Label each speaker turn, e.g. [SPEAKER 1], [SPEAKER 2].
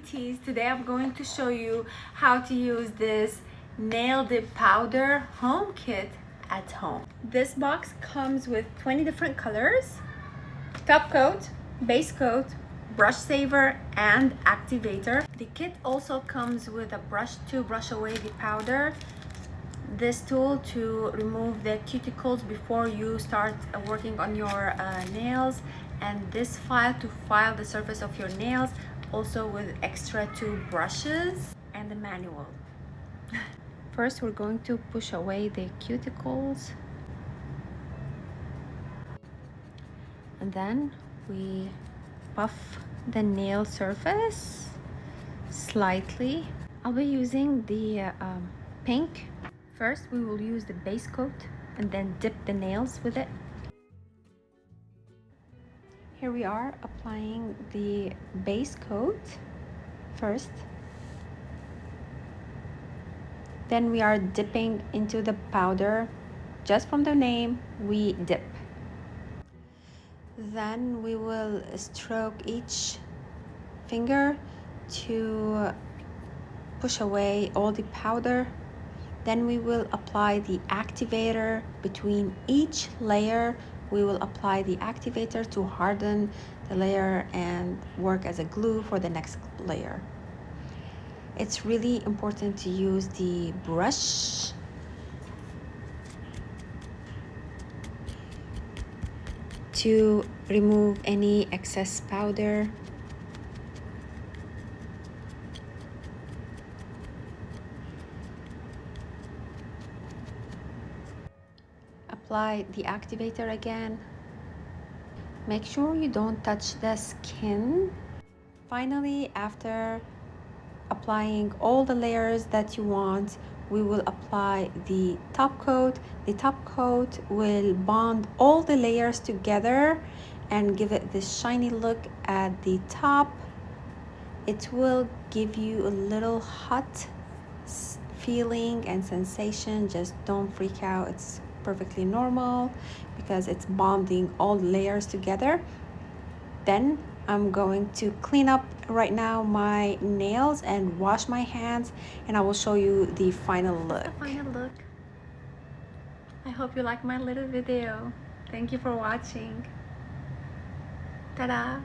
[SPEAKER 1] beauties. Today I'm going to show you how to use this nail dip powder home kit at home. This box comes with 20 different colors: top coat, base coat, brush saver, and activator. The kit also comes with a brush to brush away the powder, this tool to remove the cuticles before you start working on your nails, and this file to file the surface of your nails, also with extra 2 brushes and the manual. First, we're going to push away the cuticles, and then we buff the nail surface slightly. I'll be using the pink. First, we will use the base coat and then dip the nails with it. Here we are applying the base coat first. Then we are dipping into the powder. Just from the name, we dip. Then we will stroke each finger to push away all the powder. Then we will apply the activator between each layer. We will apply the activator to harden the layer and work as a glue for the next layer. It's really important to use the brush to remove any excess powder. Apply the activator again. Make sure you don't touch the skin. Finally, after applying all the layers that you want, we will apply the top coat. The top coat will bond all the layers together and give it this shiny look at the top. It will give you a little hot feeling and sensation. Just don't freak out. It's perfectly normal because it's bonding all layers together. Then I'm going to clean up right now my nails and wash my hands, and I will show you the final look. I hope you like my little video. Thank you for watching. Ta-da!